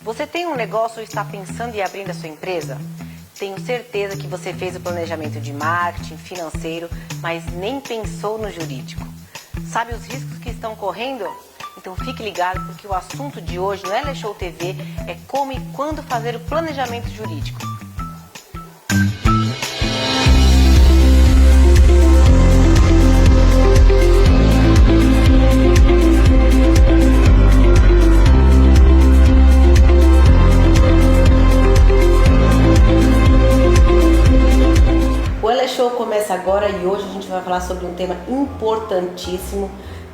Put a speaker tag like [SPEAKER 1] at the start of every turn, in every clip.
[SPEAKER 1] Você tem um negócio ou está pensando em abrir a sua empresa? Tenho certeza que você fez o planejamento de marketing, financeiro, mas nem pensou no jurídico. Sabe os riscos que estão correndo? Então fique ligado, porque o assunto de hoje no Ela Show TV é como e quando fazer o planejamento jurídico. O Ela Show começa agora e hoje a gente vai falar sobre um tema importantíssimo,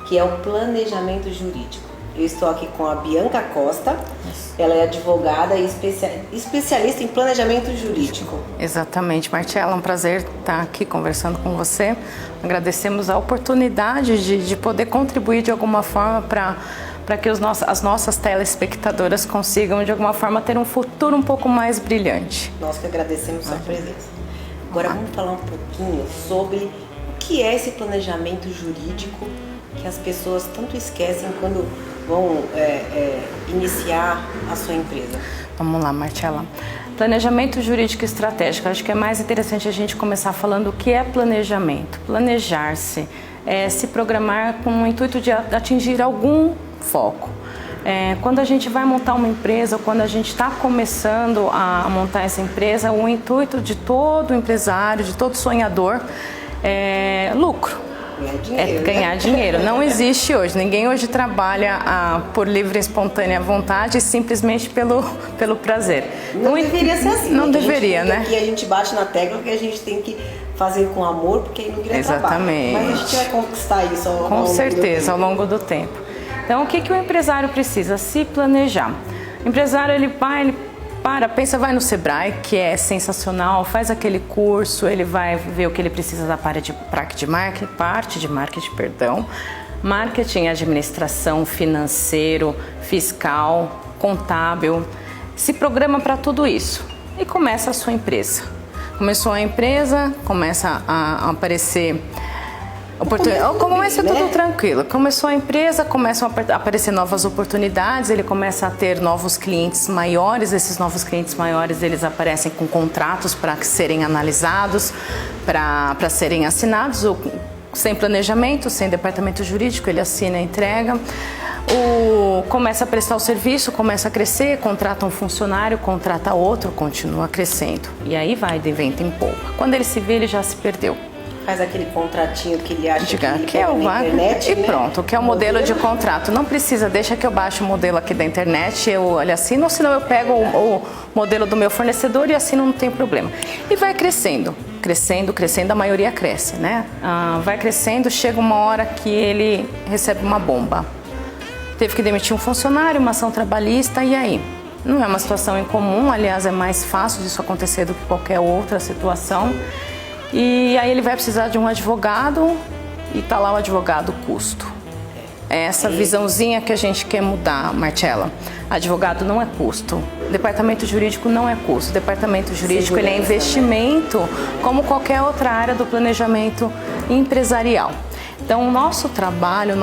[SPEAKER 1] que é o planejamento jurídico. Eu estou aqui com a Bianca Costa, ela é advogada e especialista em planejamento jurídico.
[SPEAKER 2] Exatamente, Marcela, é um prazer estar aqui conversando com você. Agradecemos a oportunidade de poder contribuir de alguma forma para que as nossas telespectadoras consigam de alguma forma ter um futuro um pouco mais brilhante.
[SPEAKER 1] Nós que agradecemos a sua presença. Agora vamos falar um pouquinho sobre o que é esse planejamento jurídico que as pessoas tanto esquecem quando vão iniciar a sua empresa.
[SPEAKER 2] Vamos lá, Marcela. Planejamento jurídico estratégico. Acho que é mais interessante a gente começar falando o que é planejamento. Planejar-se é se programar com o intuito de atingir algum foco. Quando a gente vai montar uma empresa, ou quando a gente está começando a montar essa empresa, o intuito de todo empresário, de todo sonhador é lucro. Ganhar dinheiro. Não existe hoje. Ninguém hoje trabalha por livre e espontânea vontade, simplesmente pelo prazer.
[SPEAKER 1] Não deveria ser assim.
[SPEAKER 2] Não deveria, né?
[SPEAKER 1] Aqui a gente bate na tecla que a gente tem que fazer com amor, porque aí não vira trabalho.
[SPEAKER 2] Exatamente.
[SPEAKER 1] Mas a gente vai conquistar isso ao longo
[SPEAKER 2] Com
[SPEAKER 1] do
[SPEAKER 2] certeza, ao
[SPEAKER 1] tempo.
[SPEAKER 2] longo do tempo. Então, o que o empresário precisa? Se planejar. O empresário, ele pensa, vai no Sebrae, que é sensacional, faz aquele curso, ele vai ver o que ele precisa da parte de marketing, marketing, administração, financeiro, fiscal, contábil, se programa para tudo isso e começa a sua empresa. Começou a empresa, começa a aparecer começa tudo tranquilo. Começou a empresa, começam a aparecer novas oportunidades, ele começa a ter novos clientes maiores. Esses novos clientes maiores, eles aparecem com contratos para serem analisados, para serem assinados. Sem planejamento, sem departamento jurídico, ele assina e entrega. Começa a prestar o serviço, começa a crescer, contrata um funcionário, contrata outro, continua crescendo. E aí vai de vento em popa. Quando ele se vê, ele já se perdeu.
[SPEAKER 1] Faz aquele contratinho que ele acha que ele
[SPEAKER 2] é
[SPEAKER 1] pega na internet,
[SPEAKER 2] e
[SPEAKER 1] né?
[SPEAKER 2] pronto, que é o modelo de contrato. Não precisa, deixa que eu baixo o modelo aqui da internet, eu assino, ou senão eu pego o modelo do meu fornecedor e assino, não tem problema. E vai crescendo, a maioria cresce, né? Vai crescendo, chega uma hora que ele recebe uma bomba. Teve que demitir um funcionário, uma ação trabalhista, e aí? Não é uma situação incomum, aliás, é mais fácil disso acontecer do que qualquer outra situação. E aí ele vai precisar de um advogado e está lá o advogado custo. É essa visãozinha que a gente quer mudar, Marcela. Advogado não é custo, departamento jurídico não é custo. Departamento jurídico ele é investimento, como qualquer outra área do planejamento empresarial. Então, o nosso trabalho,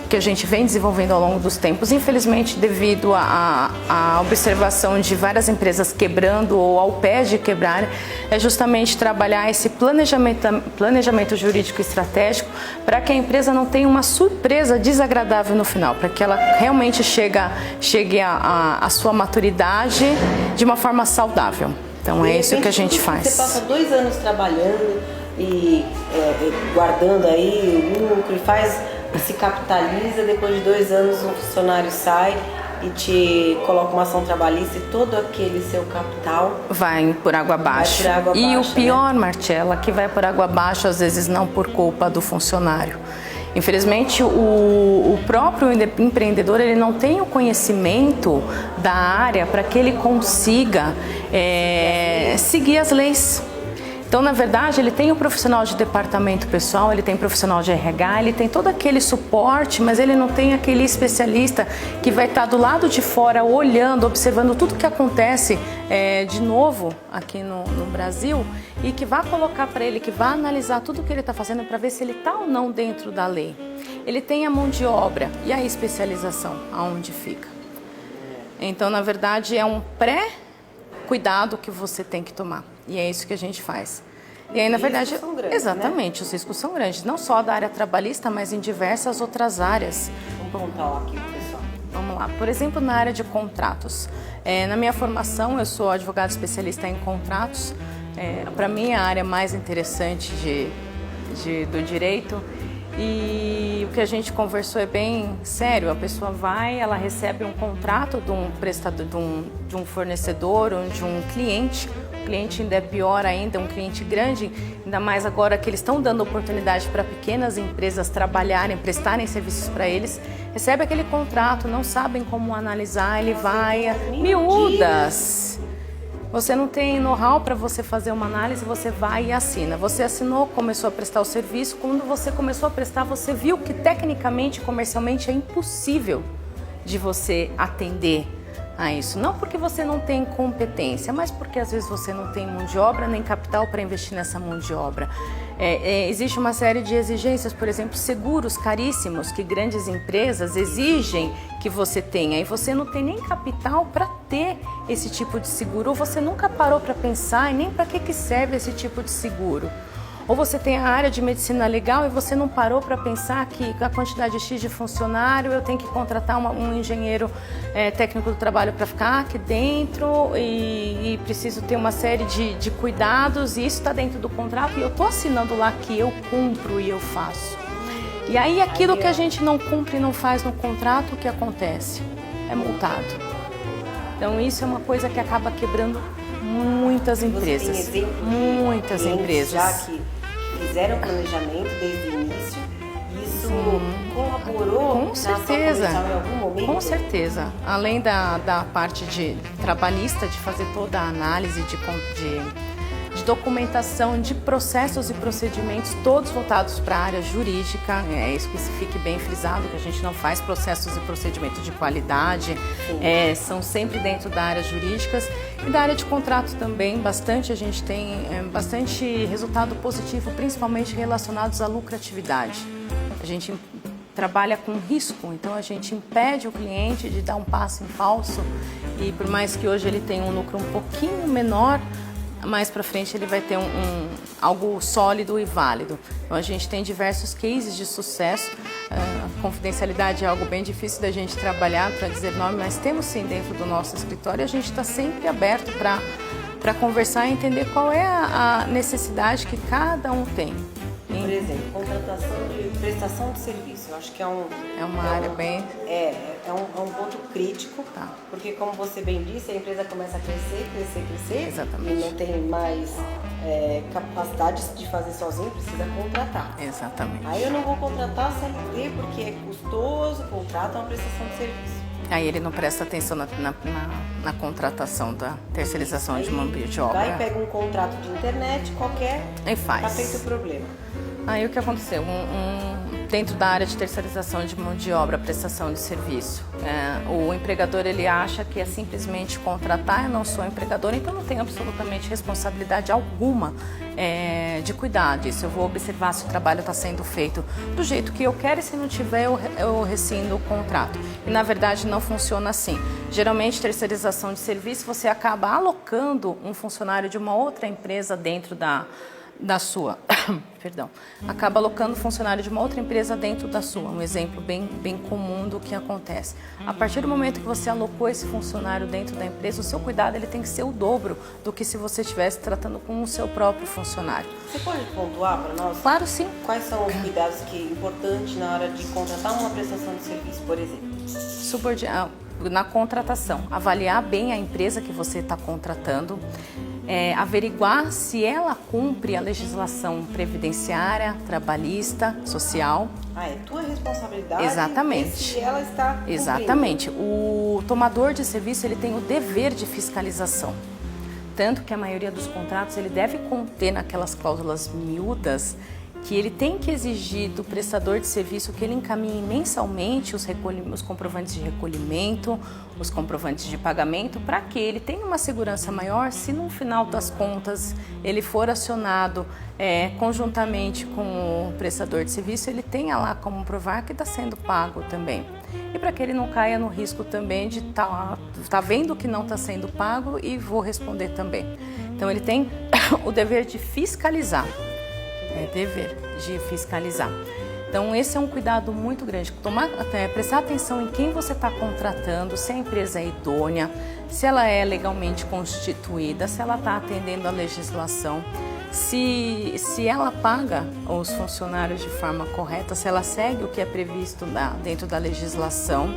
[SPEAKER 2] que a gente vem desenvolvendo ao longo dos tempos, infelizmente, devido à observação de várias empresas quebrando ou ao pé de quebrar, é justamente trabalhar esse planejamento jurídico estratégico para que a empresa não tenha uma surpresa desagradável no final, para que ela realmente chegue à sua maturidade de uma forma saudável. Então, é isso que a gente faz.
[SPEAKER 1] Você passa 2 anos trabalhando e guardando aí o lucro, se capitaliza, depois de 2 anos um funcionário sai e te coloca uma ação trabalhista e todo aquele seu capital
[SPEAKER 2] vai por água abaixo. E o pior, né, Marcela, que vai por água abaixo, às vezes não por culpa do funcionário. Infelizmente, o próprio empreendedor ele não tem o conhecimento da área para que ele consiga seguir as leis. Então, na verdade, ele tem um profissional de departamento pessoal, ele tem profissional de RH, ele tem todo aquele suporte, mas ele não tem aquele especialista que vai estar do lado de fora olhando, observando tudo que acontece de novo aqui no Brasil e que vai colocar para ele, que vai analisar tudo que ele está fazendo para ver se ele está ou não dentro da lei. Ele tem a mão de obra e a especialização, aonde fica? Então, na verdade, é um pré-cuidado que você tem que tomar. E é isso que a gente faz. E aí, na verdade,
[SPEAKER 1] são grandes,
[SPEAKER 2] exatamente,
[SPEAKER 1] né?
[SPEAKER 2] Os riscos são grandes, não só da área trabalhista, mas em diversas outras áreas.
[SPEAKER 1] Vamos contar aqui pro pessoal.
[SPEAKER 2] Vamos lá. Por exemplo, na área de contratos. Na minha formação, eu sou advogada especialista em contratos. Para mim, é a área mais interessante do direito. E o que a gente conversou é bem sério. A pessoa vai, ela recebe um contrato de um prestador, de um fornecedor ou de um cliente. O cliente ainda é pior ainda, um cliente grande, ainda mais agora que eles estão dando oportunidade para pequenas empresas trabalharem, prestarem serviços para eles. Recebe aquele contrato, não sabem como analisar, ele vai, miúdas. Você não tem know-how para você fazer uma análise, você vai e assina. Você assinou, começou a prestar o serviço. Quando você começou a prestar, você viu que tecnicamente, comercialmente, é impossível de você atender a isso. Não porque você não tem competência, mas porque às vezes você não tem mão de obra nem capital para investir nessa mão de obra. Existe uma série de exigências, por exemplo, seguros caríssimos que grandes empresas exigem que você tenha e você não tem nem capital para ter esse tipo de seguro, ou você nunca parou para pensar e nem para que serve esse tipo de seguro. Ou você tem a área de medicina legal e você não parou para pensar que a quantidade X de funcionário, eu tenho que contratar um engenheiro técnico do trabalho para ficar aqui dentro e preciso ter uma série de cuidados, e isso está dentro do contrato e eu estou assinando lá que eu cumpro e eu faço. E aí aquilo que a gente não cumpre e não faz no contrato, o que acontece? É multado. Então isso é uma coisa que acaba quebrando muitas empresas.
[SPEAKER 1] Você tem exemplo
[SPEAKER 2] muitas
[SPEAKER 1] de
[SPEAKER 2] empresas.
[SPEAKER 1] Já que fizeram planejamento desde o início, isso colaborou
[SPEAKER 2] Com certeza.
[SPEAKER 1] na em algum momento?
[SPEAKER 2] Com certeza. Além da parte de trabalhista, de fazer toda a análise de documentação, de processos e procedimentos, todos voltados para a área jurídica. É isso que se fique bem frisado, que a gente não faz processos e procedimentos de qualidade, são sempre dentro da área jurídica. E da área de contrato também, a gente tem bastante resultado positivo, principalmente relacionados à lucratividade. A gente trabalha com risco, então a gente impede o cliente de dar um passo em falso, e por mais que hoje ele tenha um lucro um pouquinho menor, mais para frente ele vai ter algo sólido e válido. Então a gente tem diversos cases de sucesso. A confidencialidade é algo bem difícil da gente trabalhar para dizer nome, mas temos sim dentro do nosso escritório, e a gente está sempre aberto para conversar e entender qual é a necessidade que cada um tem.
[SPEAKER 1] Por exemplo, contratação de prestação de serviço, eu acho que é
[SPEAKER 2] uma área bem...
[SPEAKER 1] É um ponto crítico,
[SPEAKER 2] Tá.
[SPEAKER 1] porque como você bem disse, a empresa começa a crescer,
[SPEAKER 2] Exatamente.
[SPEAKER 1] e não tem mais capacidade de fazer sozinho, precisa contratar.
[SPEAKER 2] Exatamente.
[SPEAKER 1] Aí eu não vou contratar a CLT porque é custoso, contrato é uma prestação de serviço.
[SPEAKER 2] Aí ele não presta atenção na contratação da terceirização de mão de obra.
[SPEAKER 1] Vai, pega um contrato de internet qualquer
[SPEAKER 2] E faz.
[SPEAKER 1] Tá feito o problema.
[SPEAKER 2] Aí o que aconteceu? Dentro da área de terceirização de mão de obra, prestação de serviço, o empregador ele acha que é simplesmente contratar, eu não sou empregador, então não tenho absolutamente responsabilidade alguma de cuidar disso. Eu vou observar se o trabalho está sendo feito do jeito que eu quero, e se não tiver eu rescindo o contrato. E na verdade não funciona assim. Geralmente terceirização de serviço, você acaba alocando um funcionário de uma outra empresa dentro da sua, perdão, acaba alocando funcionário de uma outra empresa dentro da sua. Um exemplo bem comum do que acontece. A partir do momento que você alocou esse funcionário dentro da empresa, o seu cuidado ele tem que ser o dobro do que se você estivesse tratando com o seu próprio funcionário.
[SPEAKER 1] Você pode pontuar para nós?
[SPEAKER 2] Claro, sim.
[SPEAKER 1] Quais são os cuidados importantes na hora de contratar uma prestação de serviço, por exemplo?
[SPEAKER 2] Na contratação, avaliar bem a empresa que você está contratando, averiguar se ela cumpre a legislação previdenciária, trabalhista, social.
[SPEAKER 1] É tua responsabilidade.
[SPEAKER 2] Exatamente.
[SPEAKER 1] Se ela está cumprindo.
[SPEAKER 2] Exatamente. O tomador de serviço ele tem o dever de fiscalização. Tanto que a maioria dos contratos ele deve conter naquelas cláusulas miúdas que ele tem que exigir do prestador de serviço que ele encaminhe mensalmente os comprovantes de recolhimento, os comprovantes de pagamento, para que ele tenha uma segurança maior se no final das contas ele for acionado conjuntamente com o prestador de serviço, ele tenha lá como provar que está sendo pago também. E para que ele não caia no risco também de tá vendo que não está sendo pago e vou responder também. Então ele tem o dever de fiscalizar. Dever de fiscalizar. Então esse é um cuidado muito grande, prestar atenção em quem você está contratando, se a empresa é idônea, se ela é legalmente constituída, se ela está atendendo a legislação, se ela paga os funcionários de forma correta, se ela segue o que é previsto dentro da legislação.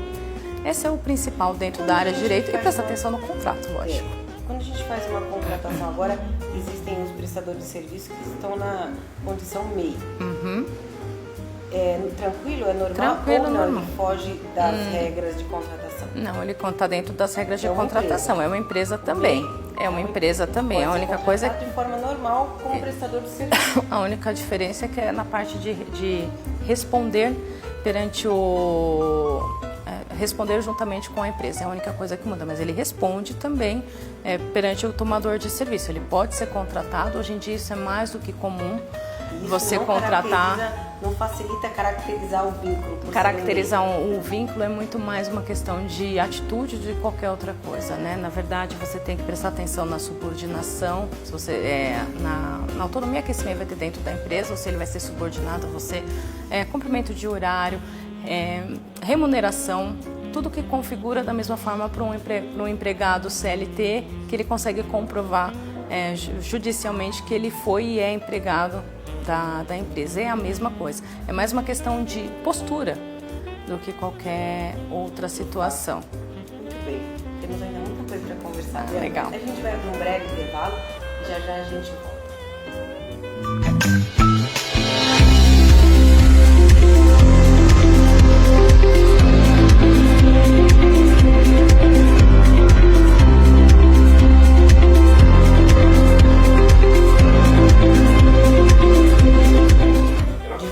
[SPEAKER 2] Esse é o principal dentro da área de direito e prestar atenção no contrato, lógico.
[SPEAKER 1] Quando a gente faz uma contratação agora, existem os prestadores de serviço que estão na condição MEI. É tranquilo? É normal?
[SPEAKER 2] Tranquilo,
[SPEAKER 1] ou não?
[SPEAKER 2] normal.
[SPEAKER 1] Ele foge das regras de contratação?
[SPEAKER 2] Não, ele está dentro das regras de contratação. É uma empresa também. É uma empresa também. A única coisa é
[SPEAKER 1] de forma normal como prestador de serviço.
[SPEAKER 2] A única diferença é que é na parte de responder perante responder juntamente com a empresa, é a única coisa que muda, mas ele responde também perante o tomador de serviço. Ele pode ser contratado, hoje em dia isso é mais do que comum,
[SPEAKER 1] isso
[SPEAKER 2] você
[SPEAKER 1] não
[SPEAKER 2] contratar.
[SPEAKER 1] Não facilita caracterizar o vínculo.
[SPEAKER 2] Caracterizar o vínculo é muito mais uma questão de atitude de qualquer outra coisa, né? Na verdade, você tem que prestar atenção na subordinação, se você na autonomia que esse MEI vai ter dentro da empresa, ou se ele vai ser subordinado a você, cumprimento de horário, remuneração, tudo que configura da mesma forma para um empregado CLT, que ele consegue comprovar judicialmente que ele foi e é empregado da empresa. É a mesma coisa, é mais uma questão de postura do que qualquer outra situação.
[SPEAKER 1] Muito bem, temos ainda muita coisa para conversar.
[SPEAKER 2] Legal.
[SPEAKER 1] A gente vai para um breve intervalo e já a gente volta.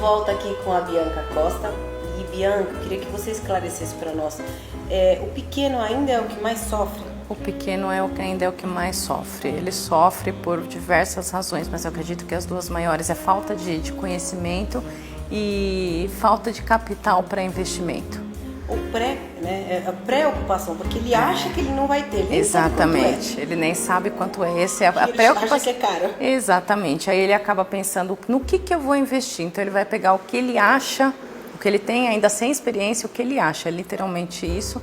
[SPEAKER 1] Volta aqui com a Bianca Costa. E Bianca, eu queria que você esclarecesse para nós, o pequeno ainda é o que mais sofre?
[SPEAKER 2] O pequeno ainda é o que mais sofre. Ele sofre por diversas razões, mas eu acredito que as duas maiores é falta de conhecimento e falta de capital para investimento.
[SPEAKER 1] A preocupação, porque ele acha que ele não vai ter. Ele
[SPEAKER 2] Exatamente, ele nem sabe quanto é. Esse é a preocupação.
[SPEAKER 1] Acha que é caro.
[SPEAKER 2] Exatamente, aí ele acaba pensando no que eu vou investir. Então ele vai pegar o que ele acha, o que ele tem ainda sem experiência, o que ele acha, literalmente isso,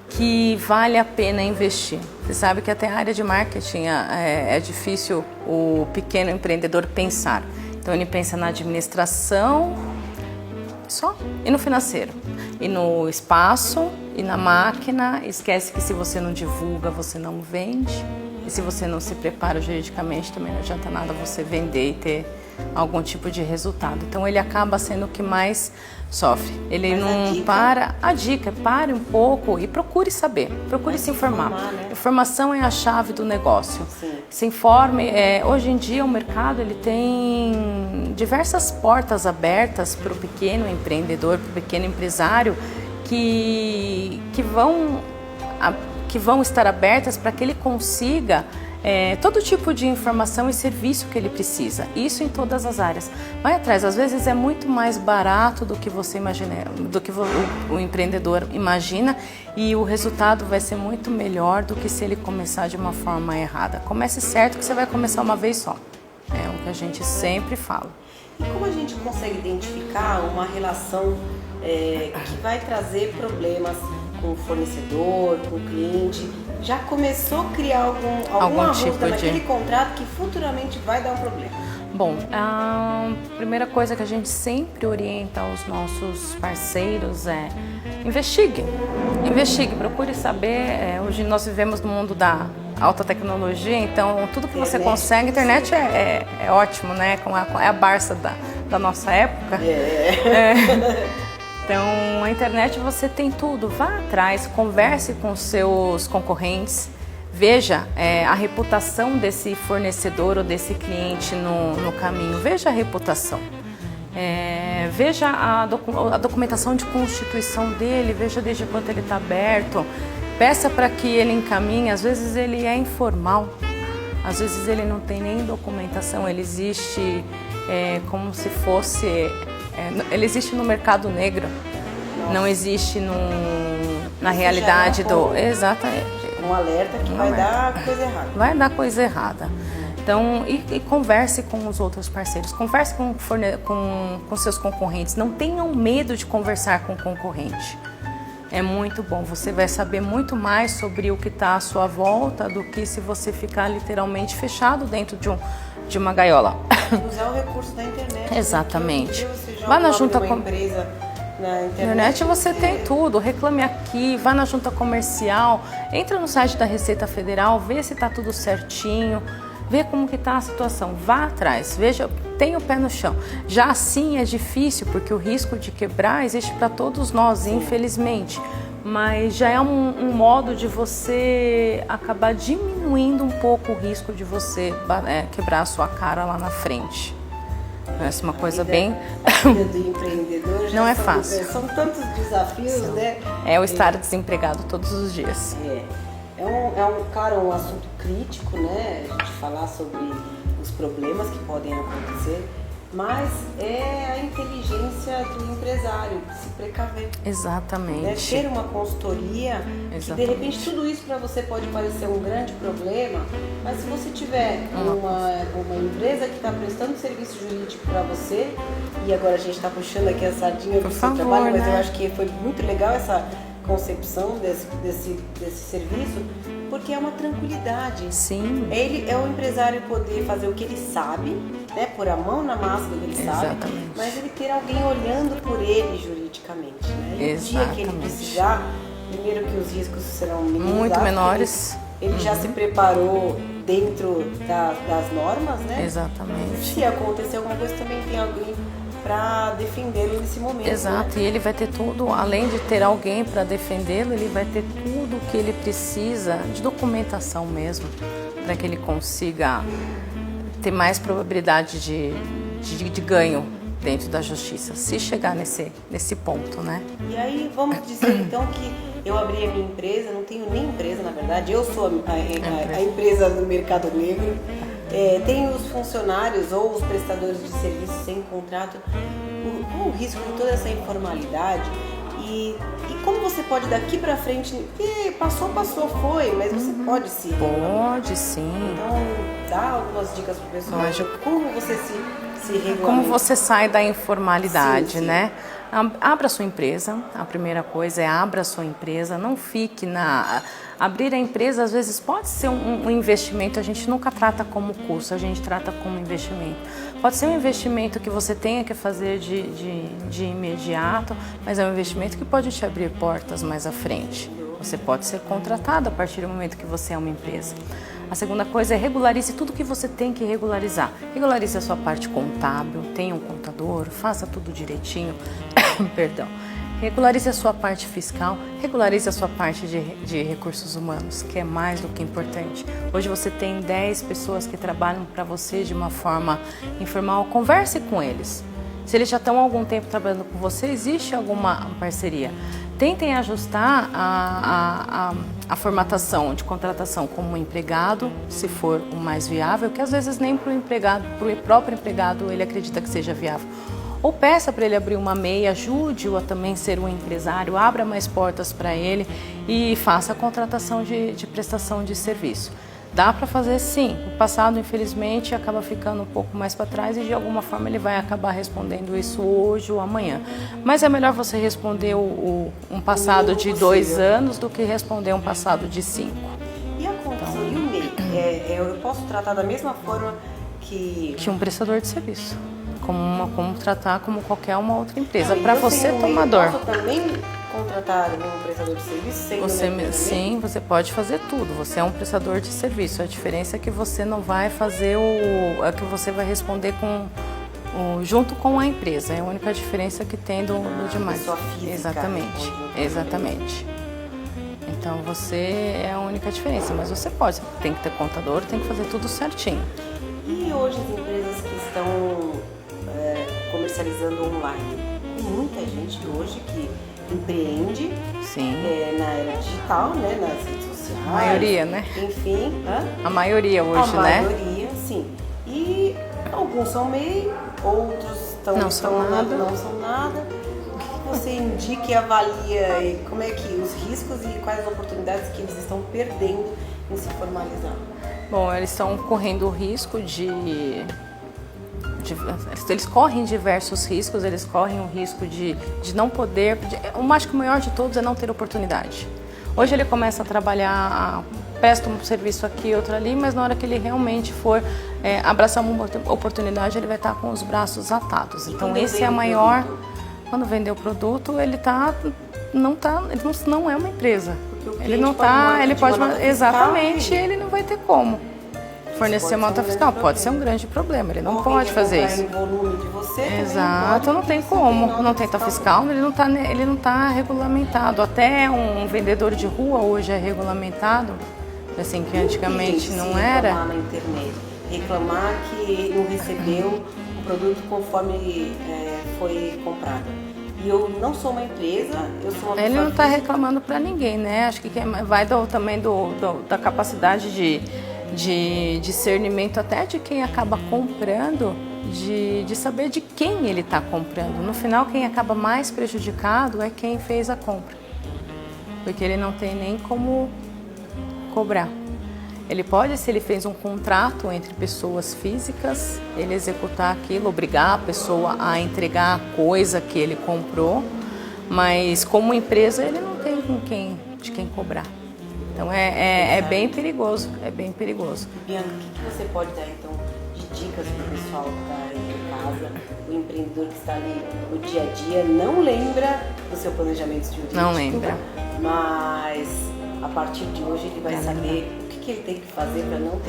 [SPEAKER 2] que vale a pena investir. Você sabe que até a área de marketing é difícil o pequeno empreendedor pensar. Então ele pensa na administração só e no financeiro. E no espaço e na máquina, esquece que se você não divulga, você não vende. E se você não se prepara juridicamente, também não adianta nada você vender e ter algum tipo de resultado. Então ele acaba sendo o que mais sofre. Ele não para. A dica é pare um pouco e procure saber, procure se informar.
[SPEAKER 1] Né?
[SPEAKER 2] Informação é a chave do negócio.
[SPEAKER 1] Sim.
[SPEAKER 2] Se informe. Hoje em dia o mercado ele tem diversas portas abertas para o pequeno empreendedor, para o pequeno empresário que vão estar abertas para que ele consiga todo tipo de informação e serviço que ele precisa, isso em todas as áreas. Vai atrás, às vezes é muito mais barato do que você imagina, do que o empreendedor imagina, e o resultado vai ser muito melhor do que se ele começar de uma forma errada. Comece certo que você vai começar uma vez só, é o que a gente sempre fala.
[SPEAKER 1] E como a gente consegue identificar uma relação que vai trazer problemas com o fornecedor, com o cliente? Já começou a criar algum arruda naquele contrato que futuramente vai dar um problema?
[SPEAKER 2] Bom, a primeira coisa que a gente sempre orienta aos nossos parceiros é investigue, procure saber. Hoje nós vivemos no mundo da alta tecnologia, então tudo que você consegue, a internet é ótimo, né? É a Barça da nossa época. Então, a internet você tem tudo, vá atrás, converse com seus concorrentes, veja a reputação desse fornecedor ou desse cliente no caminho, veja a reputação. Veja a documentação de constituição dele, veja desde quando ele está aberto, peça para que ele encaminhe. Às vezes ele é informal, às vezes ele não tem nem documentação, ele existe como se fosse, ele existe no mercado negro, não existe na realidade do... Exatamente.
[SPEAKER 1] Um alerta que vai dar coisa errada.
[SPEAKER 2] Vai dar coisa errada. Então, e converse com os outros parceiros, converse com seus concorrentes, não tenham medo de conversar com o concorrente. É muito bom, você vai saber muito mais sobre o que está à sua volta do que se você ficar literalmente fechado dentro de uma gaiola.
[SPEAKER 1] Usar o recurso da internet.
[SPEAKER 2] Exatamente.
[SPEAKER 1] Vá na junta com empresa. Na internet
[SPEAKER 2] você tem tudo, reclame aqui, vá na junta comercial, entra no site da Receita Federal, vê se está tudo certinho, vê como que está a situação, vá atrás, veja, tenha o pé no chão. Já assim é difícil, porque o risco de quebrar existe para todos nós, infelizmente, mas já é um modo de você acabar diminuindo um pouco o risco de você quebrar a sua cara lá na frente. Essa é uma coisa bem...
[SPEAKER 1] A vida do empreendedor já
[SPEAKER 2] não é fácil.
[SPEAKER 1] São tantos desafios, né?
[SPEAKER 2] É o estar desempregado todos os dias.
[SPEAKER 1] Claro, um assunto crítico, né? A gente falar sobre os problemas que podem acontecer, mas é a inteligência do empresário, se precaver.
[SPEAKER 2] Exatamente.
[SPEAKER 1] Né? Ter uma consultoria, que de repente tudo isso para você pode parecer um grande problema, mas se você tiver uma empresa que está prestando serviço jurídico para você, e agora a gente está puxando aqui a sardinha do seu trabalho, mas eu acho que foi muito legal essa concepção desse serviço, porque é uma tranquilidade.
[SPEAKER 2] Sim.
[SPEAKER 1] Ele é o empresário poder fazer o que ele sabe, né, pôr a mão na massa do que ele sabe, mas ele ter alguém olhando por ele juridicamente, né? E o dia que ele precisar, primeiro que os riscos serão
[SPEAKER 2] muito menores.
[SPEAKER 1] Ele já se preparou dentro das normas, né?
[SPEAKER 2] Exatamente.
[SPEAKER 1] Se acontecer alguma coisa, também tem alguém para defendê-lo nesse momento.
[SPEAKER 2] Exato, né? E ele vai ter tudo, além de ter alguém para defendê-lo, ele vai ter tudo o que ele precisa de documentação mesmo, para que ele consiga ter mais probabilidade de ganho dentro da justiça, se chegar nesse ponto, né?
[SPEAKER 1] E aí, vamos dizer então que eu abri a minha empresa, não tenho nem empresa, na verdade, eu sou a empresa do mercado negro. Tem os funcionários ou os prestadores de serviços sem contrato, com o risco de toda essa informalidade e como você pode daqui para frente, passou, foi, mas você pode se
[SPEAKER 2] Pode sim.
[SPEAKER 1] Então dá algumas dicas pro pessoal, como você se regulamenta.
[SPEAKER 2] Como você sai da informalidade,
[SPEAKER 1] sim.
[SPEAKER 2] né? Abra sua empresa, a primeira coisa é abra sua empresa, não fique Abrir a empresa às vezes pode ser um investimento, a gente nunca trata como custo, a gente trata como investimento. Pode ser um investimento que você tenha que fazer de imediato, mas é um investimento que pode te abrir portas mais à frente. Você pode ser contratado a partir do momento que você é uma empresa. A segunda coisa é regularize tudo que você tem que regularizar. Regularize a sua parte contábil, tenha um contador, faça tudo direitinho. Perdão. Regularize a sua parte fiscal, regularize a sua parte de recursos humanos, que é mais do que importante. Hoje você tem 10 pessoas que trabalham para você de uma forma informal, converse com eles. Se eles já estão há algum tempo trabalhando com você, existe alguma parceria. Tentem ajustar a formatação de contratação como empregado, se for o mais viável, que às vezes nem para o próprio empregado ele acredita que seja viável. Ou peça para ele abrir uma MEI, ajude-o a também ser um empresário, abra mais portas para ele e faça a contratação de prestação de serviço. Dá para fazer sim, o passado infelizmente acaba ficando um pouco mais para trás e de alguma forma ele vai acabar respondendo isso hoje ou amanhã. Mas é melhor você responder um passado de 2 anos do que responder um passado de 5.
[SPEAKER 1] E a condição e o MEI? Eu posso tratar da mesma forma que
[SPEAKER 2] um prestador de serviço. Como tratar como qualquer uma outra empresa. Para você, tomador.
[SPEAKER 1] Posso também contratar um prestador de serviço?
[SPEAKER 2] Sim, você pode fazer tudo. Você é um prestador de serviço. A diferença é que você não vai fazer é que você vai responder junto com a empresa. É a única diferença que tem do demais.
[SPEAKER 1] Pessoa física.
[SPEAKER 2] Exatamente. Então você é a única diferença. Mas você tem que ter contador, tem que fazer tudo certinho.
[SPEAKER 1] E hoje as empresas que estão comercializando online. Tem muita gente hoje que empreende na era digital, né, nas redes sociais.
[SPEAKER 2] A maioria, né?
[SPEAKER 1] Enfim.
[SPEAKER 2] A maioria hoje, né?
[SPEAKER 1] A maioria, sim. E alguns são MEI, outros não são nada. O que você indica e avalia e como é que os riscos e quais as oportunidades que eles estão perdendo em se formalizar?
[SPEAKER 2] Bom, eles estão correndo o risco eles correm diversos riscos, eles correm o risco de não poder. Acho que o maior de todos é não ter oportunidade. Hoje ele começa a trabalhar, presta um serviço aqui, outro ali, mas na hora que ele realmente for abraçar uma oportunidade, ele vai estar com os braços atados. Então esse é a maior. Quando vender o produto, ele não é uma empresa. Ele não está, ele pode exatamente, ele não vai ter como fornecer uma nota fiscal. Pode ser um grande problema, ele não pode fazer isso. Exato, não tem como, não tem nota fiscal, ele não tá regulamentado. Até um vendedor de rua hoje é regulamentado, assim que antigamente não era.
[SPEAKER 1] Reclamar na internet, reclamar que não recebeu o produto conforme foi comprado. E eu não sou uma empresa, eu sou uma pessoa.
[SPEAKER 2] Ele não está reclamando para ninguém, né? Acho que vai também da capacidade de discernimento até de quem acaba comprando, de saber de quem ele está comprando. No final, quem acaba mais prejudicado é quem fez a compra, porque ele não tem nem como cobrar. Ele pode, se ele fez um contrato entre pessoas físicas, ele executar aquilo, obrigar a pessoa a entregar a coisa que ele comprou, mas como empresa ele não tem de quem cobrar. Então é bem perigoso, é bem perigoso.
[SPEAKER 1] Bianca, o que você pode dar então de dicas para o pessoal que está aí em casa, o empreendedor que está ali no dia a dia, não lembra do seu planejamento jurídico?
[SPEAKER 2] Não lembra.
[SPEAKER 1] Mas a partir de hoje ele vai saber o que ele tem que fazer para não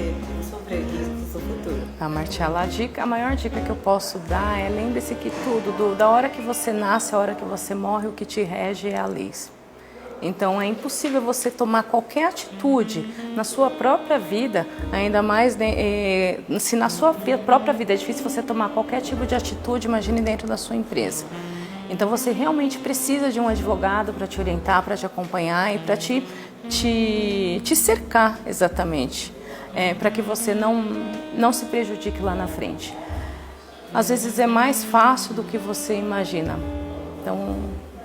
[SPEAKER 1] sofrer riscos no futuro.
[SPEAKER 2] Marcela, a maior dica que eu posso dar é lembre-se que tudo, da hora que você nasce, a hora que você morre, o que te rege é a lei. Então é impossível você tomar qualquer atitude na sua própria vida, ainda mais se na sua própria vida é difícil você tomar qualquer tipo de atitude, imagine dentro da sua empresa. Então você realmente precisa de um advogado para te orientar, para te acompanhar e para te cercar exatamente, para que você não se prejudique lá na frente. Às vezes é mais fácil do que você imagina. Então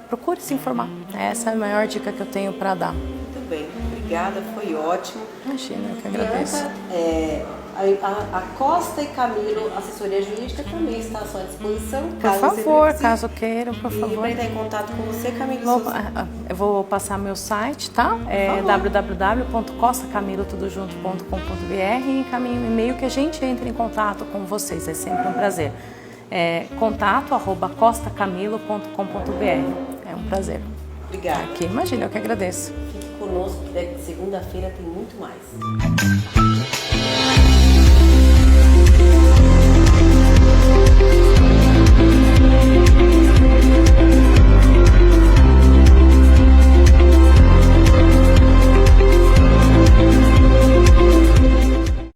[SPEAKER 2] procure se informar. Essa é a maior dica que eu tenho para dar.
[SPEAKER 1] Muito bem, obrigada, foi ótimo.
[SPEAKER 2] Imagina, eu que agradeço.
[SPEAKER 1] A Costa e Camilo, assessoria jurídica, também está à sua disposição.
[SPEAKER 2] Por favor, caso queiram, por favor.
[SPEAKER 1] E para entrar em contato com você, Camilo?
[SPEAKER 2] Eu vou passar meu site, tá? É www.costacamilotudojunto.com.br e encaminhe um e-mail que a gente entre em contato com vocês. É sempre um prazer. contato@costacamilo.com.br. É um prazer.
[SPEAKER 1] Obrigada.
[SPEAKER 2] Imagina, eu que agradeço.
[SPEAKER 1] Fique conosco, que segunda-feira tem muito mais.